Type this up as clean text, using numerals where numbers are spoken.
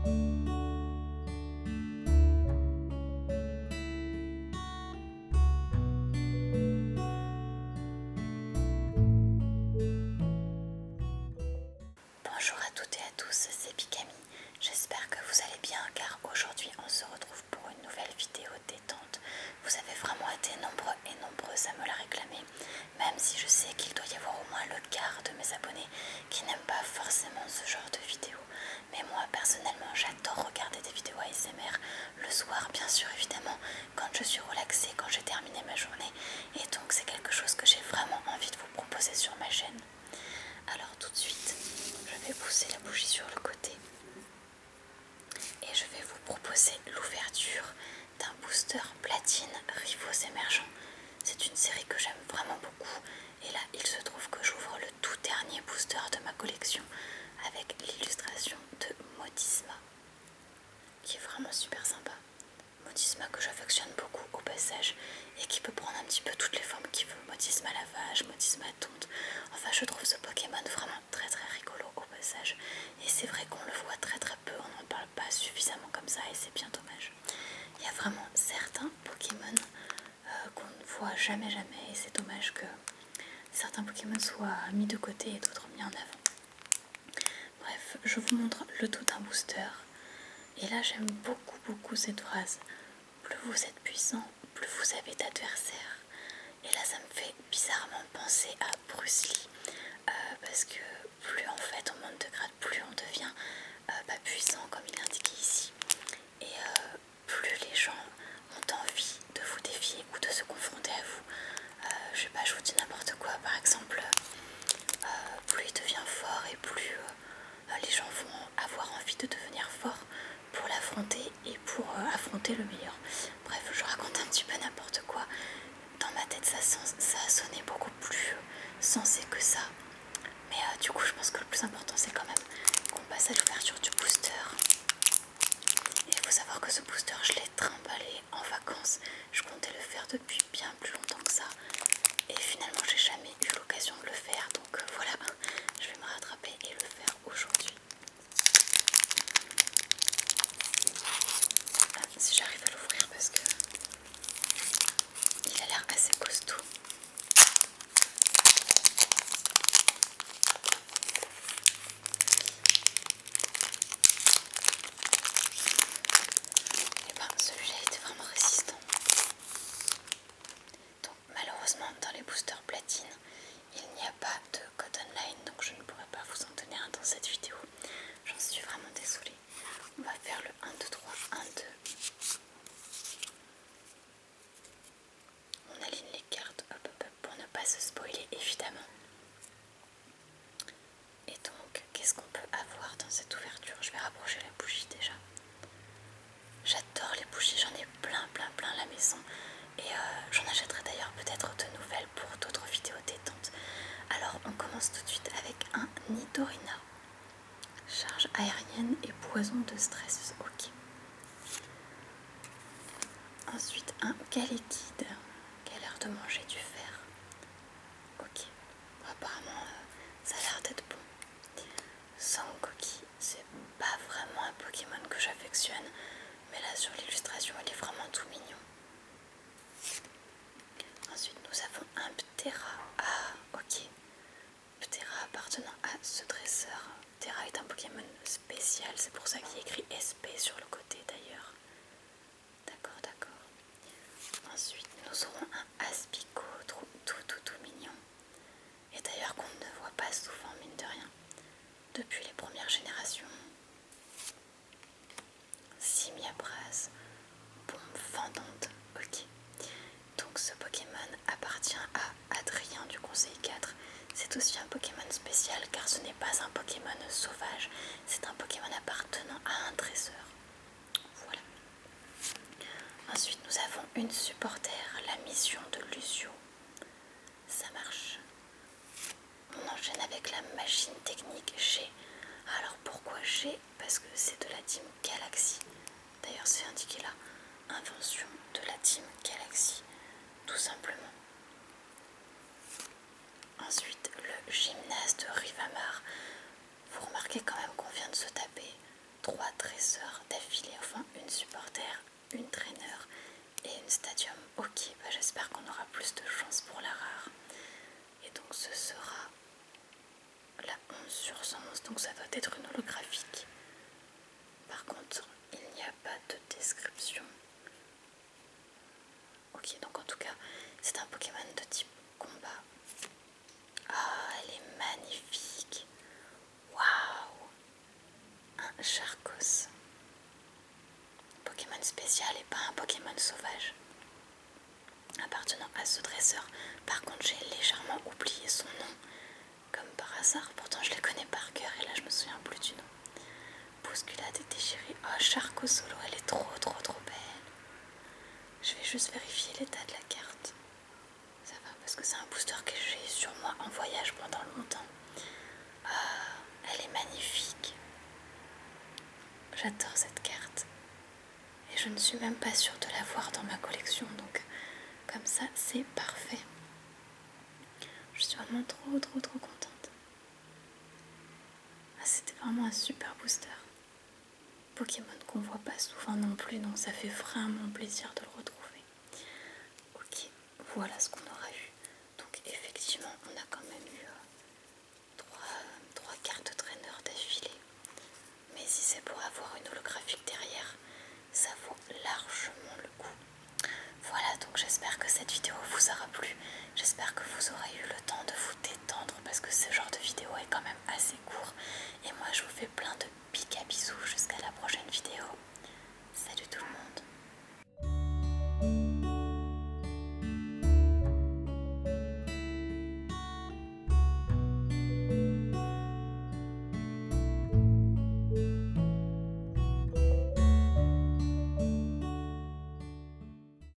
Bonjour à toutes et à tous, c'est Pikami. J'espère que vous allez bien car aujourd'hui on se retrouve pour une nouvelle vidéo détente. Vous avez vraiment été nombreux et nombreuses à me la réclamer, même si je sais qu'il doit y avoir au moins le quart de mes abonnés qui n'aiment pas forcément ce genre de vidéos. Mais moi personnellement j'adore regarder des vidéos ASMR le soir, bien sûr évidemment, quand je suis relaxée, quand j'ai terminé ma journée, et donc c'est quelque chose que j'ai vraiment envie de vous proposer sur ma chaîne. Alors tout de suite, je vais pousser la bougie sur le côté et je vais vous proposer l'ouverture d'un booster platine Rivos émergent. C'est une série que j'aime vraiment beaucoup et là il se trouve que j'ouvre le tout dernier booster de ma collection avec l'illustration de Modisma qui est vraiment super sympa. Modisma que j'affectionne beaucoup au passage et qui peut prendre un petit peu toutes les formes qu'il veut. Modisma lavage, Modisma tonte. Enfin je trouve ce Pokémon vraiment très très rigolo au passage. Et c'est vrai qu'on le voit très très peu, on n'en parle pas suffisamment comme ça et c'est bien dommage. Il y a vraiment certains Pokémon qu'on ne voit jamais et c'est dommage que certains Pokémon soient mis de côté et d'autres mis en avant. Bref, je vous montre le tout d'un booster. Et là j'aime beaucoup cette phrase. Plus vous êtes puissant, plus vous avez d'adversaires. Et là ça me fait bizarrement penser à Bruce Lee. Parce que plus en fait on monte de grade, plus on devient puissant comme il indiqué ici. Et plus les gens ont envie de vous défier ou de se confronter à vous. Je sais pas, je vous dis n'importe quoi. Par exemple, plus il devient fort et plus les gens vont avoir envie de devenir forts pour l'affronter et pour affronter le meilleur. Bref, je raconte un petit peu n'importe quoi. Dans ma tête, ça a sonné beaucoup plus sensé que ça. Mais du coup, je pense que le plus important, c'est quand même qu'on passe à l'ouverture du booster. Et il faut savoir que ce booster, je l'ai trimballé en vacances. Je comptais le faire depuis bien plus longtemps que ça. Et finalement, j'ai jamais eu l'occasion de le faire. Donc voilà, je vais me rattraper et le faire aujourd'hui. Si j'arrive à l'ouvrir parce que il a l'air assez costaud. Et ben celui-là était vraiment résistant. Donc malheureusement dans les boosters platine il n'y a pas de code online, donc je ne pourrai pas vous en donner un dans cette vidéo. J'en suis vraiment désolée. On va faire le 1, 2, 3, 1, 2. On aligne les cartes pour ne pas se spoiler évidemment. Et donc qu'est-ce qu'on peut avoir dans cette ouverture? Je vais rapprocher la bougie déjà. J'adore les bougies, j'en ai plein à la maison. Et j'en achèterai d'ailleurs peut-être de nouvelles pour d'autres vidéos détentes. Alors on commence tout de suite avec un Nidorina. Charge aérienne et poison de stress. Ok. Ensuite un Galekid qui a l'air de manger du fer. Ok. Apparemment ça a l'air d'être bon. Sangoki, c'est pas vraiment un Pokémon que j'affectionne. Mais là sur l'illustration il est vraiment tout mignon. Ensuite nous avons un Ptera. Ah ok. Ptera appartenant à ce dresseur. Ptera est un Pokémon spécial, c'est pour ça qu'il y a écrit SP sur le côté d'ailleurs. D'accord. Ensuite nous aurons un Aspico tout mignon. Et d'ailleurs qu'on ne voit pas souvent mine de rien. Depuis les premières générations. Simiabras, bombe fendante, ok. Donc ce Pokémon appartient à Adrien du Conseil 4. C'est aussi un Pokémon spécial car ce n'est pas un Pokémon sauvage, c'est un Pokémon appartenant à un dresseur. Voilà. Ensuite nous avons une supporter, la mission de Lucio. Ça marche. On enchaîne avec la machine technique G. Alors pourquoi G? Parce que c'est de la team Galaxy. D'ailleurs c'est indiqué là, invention de la team Galaxy, tout simplement. Ensuite le gymnase de Rivamar. Vous remarquez quand même qu'on vient de se taper 3 dresseurs d'affilée, enfin une supporter, une traîneur et une stadium. Ok, bah j'espère qu'on aura plus de chance pour la rare. Et donc ce sera la 11 sur 111, donc ça doit être une holographique. Par contre, il n'y a pas de description. Ok, donc en tout cas, c'est un Pokémon de type combat. Ah, elle est magnifique. Waouh! Un Charcos. Pokémon spécial et pas un Pokémon sauvage. Appartenant à ce dresseur. Par contre, j'ai légèrement oublié son nom. Comme par hasard, pourtant je les connais par cœur et là je me souviens plus du nom. Bousculade et déchirée. Oh, Charcos Solo, elle est trop belle. Je vais juste vérifier l'état de la carte. Ça va parce que c'est un booster que j'ai sur moi en voyage pendant longtemps. Ah, elle est magnifique. J'adore cette carte. Et je ne suis même pas sûre de l'avoir dans ma collection, donc comme ça c'est parfait. Je suis vraiment trop contente. Ah, c'était vraiment un super booster. Pokémon qu'on voit pas souvent non plus, donc ça fait vraiment plaisir de le retrouver. Ok, voilà ce qu'on aura eu. Donc effectivement, on a quand même eu trois cartes traîneurs d'affilée. Mais si c'est pour avoir une holographique derrière, ça vaut largement le coup. Voilà, donc j'espère que cette vidéo vous aura plu. J'espère que vous aurez eu le temps de vous détendre parce que ce genre de vidéo est quand même assez court. Et moi je vous fais plein de